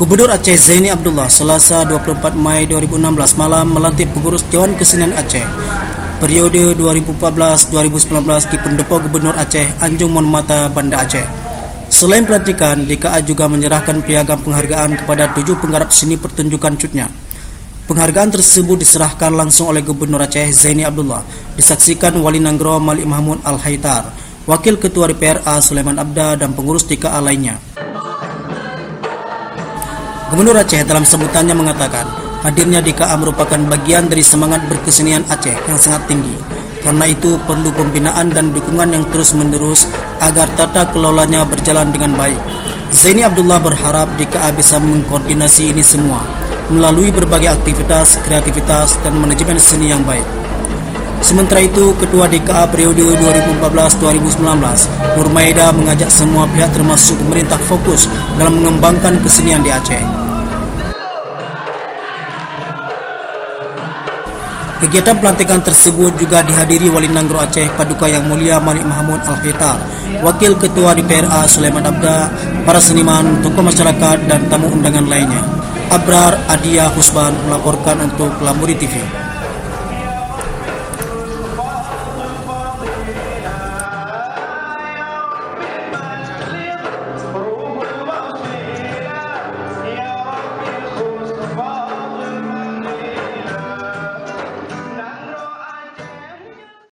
Gubernur Aceh Zaini Abdullah Selasa 24 Mei 2016 malam melantik pengurus Dewan Kesenian Aceh periode 2014-2019 di Pendopo Gubernur Aceh Anjung Monmata, Banda Aceh. Selain pelantikan, DKA juga menyerahkan piagam penghargaan kepada 7 penggarap seni pertunjukan cutnya. Penghargaan tersebut diserahkan langsung oleh Gubernur Aceh Zaini Abdullah, disaksikan Wali Nanggro Malik Mahmud Al-Haitar, Wakil Ketua DPRA Sulaiman Abda, dan pengurus DKA lainnya. Gubernur Aceh dalam sambutannya mengatakan, hadirnya DKA merupakan bagian dari semangat berkesenian Aceh yang sangat tinggi. Karena itu perlu pembinaan dan dukungan yang terus-menerus agar tata kelolanya berjalan dengan baik. Zaini Abdullah berharap DKA bisa mengkoordinasi ini semua melalui berbagai aktivitas, kreativitas, dan manajemen seni yang baik. Sementara itu, Ketua DKA periode 2014-2019, Nur Maida, mengajak semua pihak termasuk pemerintah fokus dalam mengembangkan kesenian di Aceh. Kegiatan pelantikan tersebut juga dihadiri Wali Nanggro Aceh Paduka Yang Mulia Malik Mahmud Al-Haitar, Wakil Ketua DPRA Sulaiman Abda, para seniman, tokoh masyarakat, dan tamu undangan lainnya. Abrar Adia Husban melaporkan untuk Lamburi TV.